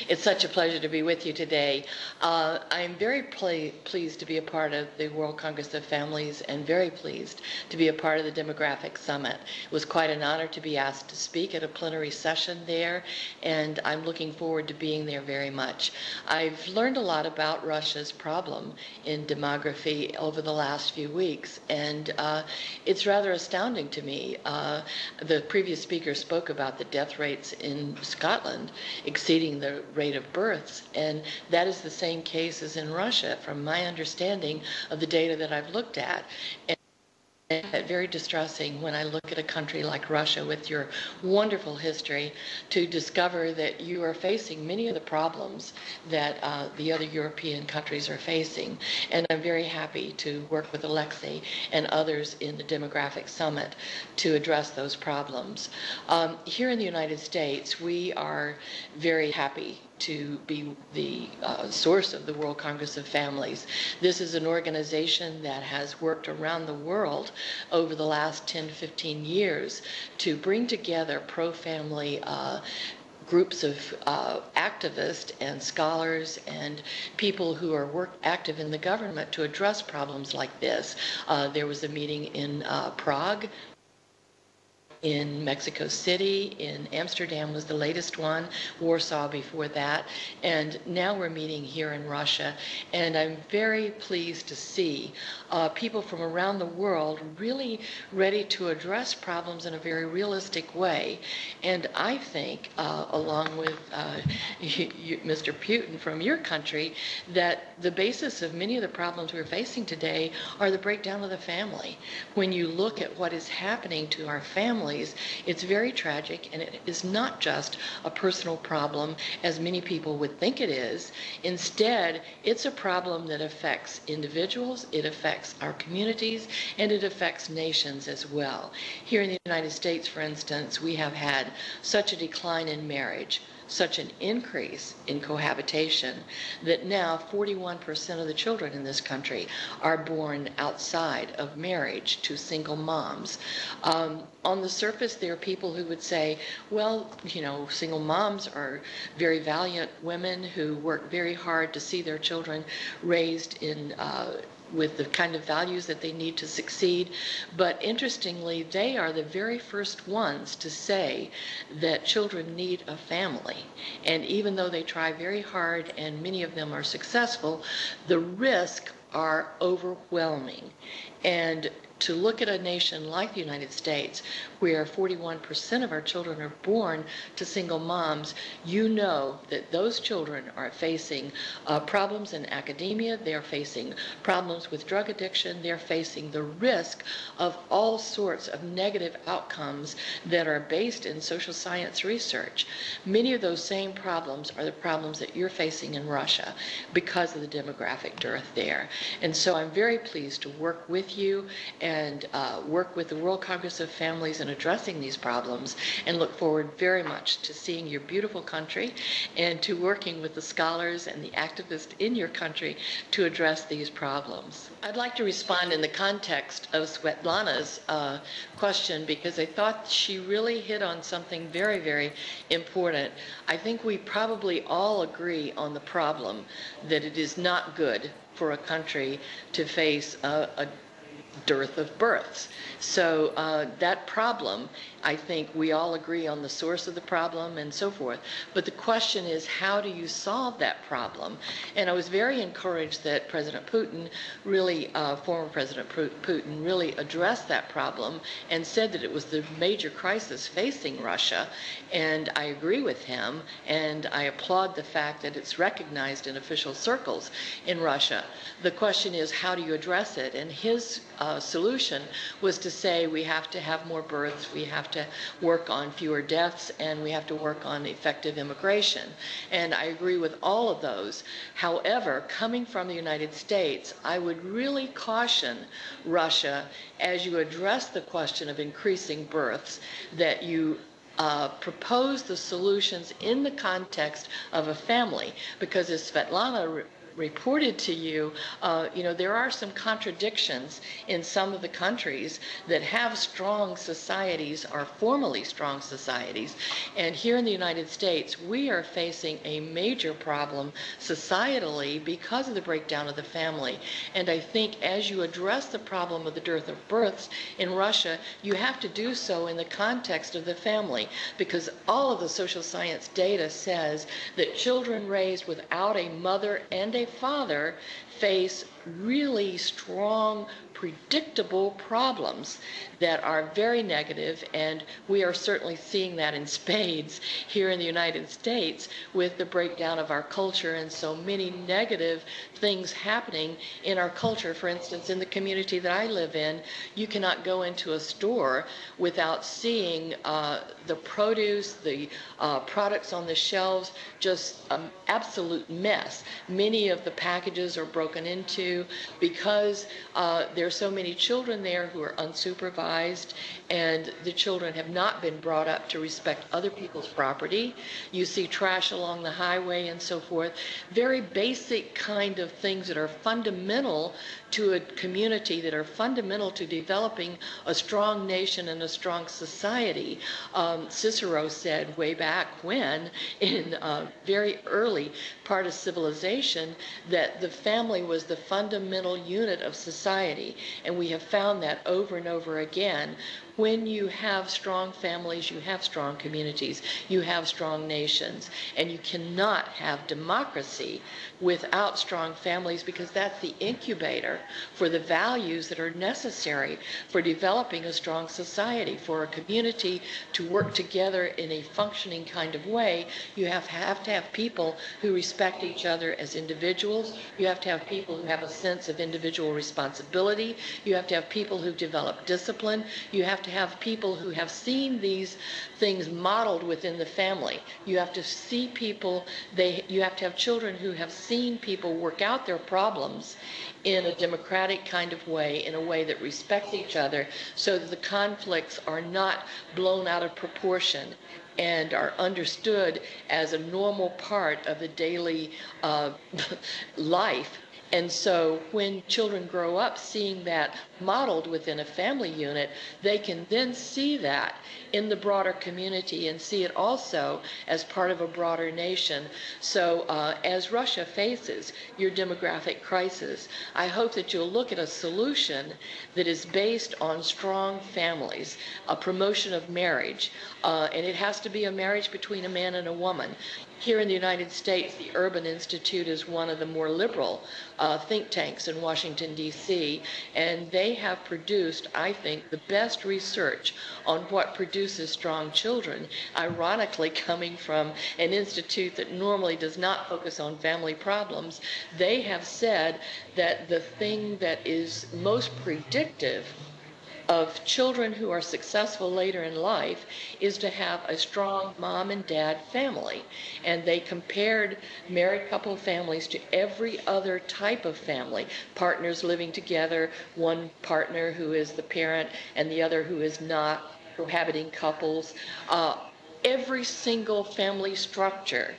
It's such a pleasure to be with you today. I'm very pleased to be a part of the World Congress of Families and very pleased to be a part of the Demographic Summit. It was quite an honor to be asked to speak at a plenary session there, and I'm looking forward to being there very much. I've learned a lot about Russia's problem in demography over the last few weeks, and it's rather astounding to me. The previous speaker spoke about the death rates in Scotland exceeding the rate of births, and that is the same case as in Russia, from my understanding of the data that I've looked at. And very distressing when I look at a country like Russia with your wonderful history to discover that you are facing many of the problems that the other European countries are facing. And I'm very happy to work with Alexei and others in the Demographic Summit to address those problems. Here in the United States, we are very happy to be the source of the World Congress of Families. This is an organization that has worked around the world over the last 10 to 15 years to bring together pro-family groups of activists and scholars and people who are active in the government to address problems like this. There was a meeting in Prague, in Mexico City, in Amsterdam was the latest one, Warsaw before that, and now we're meeting here in Russia. And I'm very pleased to see people from around the world really ready to address problems in a very realistic way. And I think, along with Mr. Putin from your country, that the basis of many of the problems we're facing today are the breakdown of the family. When you look at what is happening to our families, it's very tragic, and it is not just a personal problem as many people would think it is. Instead, it's a problem that affects individuals, it affects our communities, and it affects nations as well. Here in the United States, for instance, we have had such a decline in marriage, such an increase in cohabitation, that now 41% of the children in this country are born outside of marriage to single moms. On the surface, there are people who would say, well, you know, single moms are very valiant women who work very hard to see their children raised in with the kind of values that they need to succeed. But interestingly, they are the very first ones to say that children need a family. And even though they try very hard and many of them are successful, the risks are overwhelming. And to look at a nation like the United States, where 41% of our children are born to single moms, you know that those children are facing problems in academia, they're facing problems with drug addiction, they're facing the risk of all sorts of negative outcomes that are based in social science research. Many of those same problems are the problems that you're facing in Russia because of the demographic dearth there. And so I'm very pleased to work with you and work with the World Congress of Families in addressing these problems, and look forward very much to seeing your beautiful country and to working with the scholars and the activists in your country to address these problems. I'd like to respond in the context of Svetlana's question, because I thought she really hit on something very, very important. I think we probably all agree on the problem that it is not good for a country to face a dearth of births. So that problem, I think we all agree on the source of the problem and so forth. But the question is, how do you solve that problem? And I was very encouraged that President Putin really, former President Putin, really addressed that problem and said that it was the major crisis facing Russia. And I agree with him, and I applaud the fact that it's recognized in official circles in Russia. The question is, how do you address it? And his solution was to say we have to have more births, we have to work on fewer deaths, and we have to work on effective immigration. And I agree with all of those. However, coming from the United States, I would really caution Russia, as you address the question of increasing births, that you propose the solutions in the context of a family, because as Svetlana reported to you, there are some contradictions in some of the countries that have strong societies, or formally strong societies. And here in the United States, we are facing a major problem societally because of the breakdown of the family. And I think as you address the problem of the dearth of births in Russia, you have to do so in the context of the family, because all of the social science data says that children raised without a mother and a father face really strong, predictable problems that are very negative, and we are certainly seeing that in spades here in the United States with the breakdown of our culture and so many negative things happening in our culture. For instance, in the community that I live in, you cannot go into a store without seeing the produce, the products on the shelves, just an absolute mess. Many of the packages are broken into because there are so many children there who are unsupervised, and the children have not been brought up to respect other people's property. You see trash along the highway and so forth. Very basic kind of things that are fundamental to a community, that are fundamental to developing a strong nation and a strong society. Cicero said way back when, in a very early part of civilization, that the family was the fundamental unit of society. And we have found that over and over again. When you have strong families, you have strong communities, you have strong nations, and you cannot have democracy without strong families, because that's the incubator for the values that are necessary for developing a strong society. For a community to work together in a functioning kind of way, you have to have people who respect each other as individuals. You have to have people who have a sense of individual responsibility. You have to have people who develop discipline. You have to have people who have seen these things modeled within the family. You have to see people, you have to have children who have seen people work out their problems in a democratic kind of way, in a way that respects each other, so that the conflicts are not blown out of proportion and are understood as a normal part of the daily life. And so when children grow up seeing that modeled within a family unit, they can then see that in the broader community and see it also as part of a broader nation. So as Russia faces your demographic crisis, I hope that you'll look at a solution that is based on strong families, a promotion of marriage, and it has to be a marriage between a man and a woman. Here in the United States, the Urban Institute is one of the more liberal think tanks in Washington, D.C., and they have produced, I think, the best research on what produces strong children, ironically coming from an institute that normally does not focus on family problems. They have said that the thing that is most predictive of children who are successful later in life is to have a strong mom and dad family. And they compared married couple families to every other type of family. Partners living together, one partner who is the parent and the other who is not, cohabiting couples. Every single family structure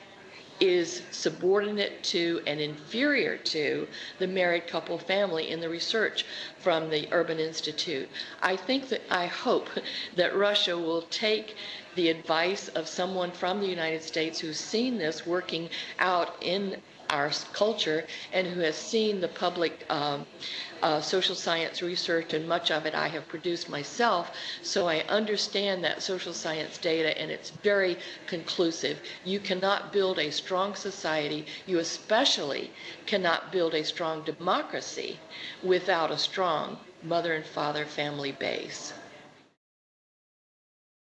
is subordinate to and inferior to the married couple family in the research from the Urban Institute. I hope that Russia will take the advice of someone from the United States who's seen this working out in our culture and who has seen the public social science research, and much of it I have produced myself, so I understand that social science data, and it's very conclusive. You cannot build a strong society, you especially cannot build a strong democracy without a strong mother and father family base.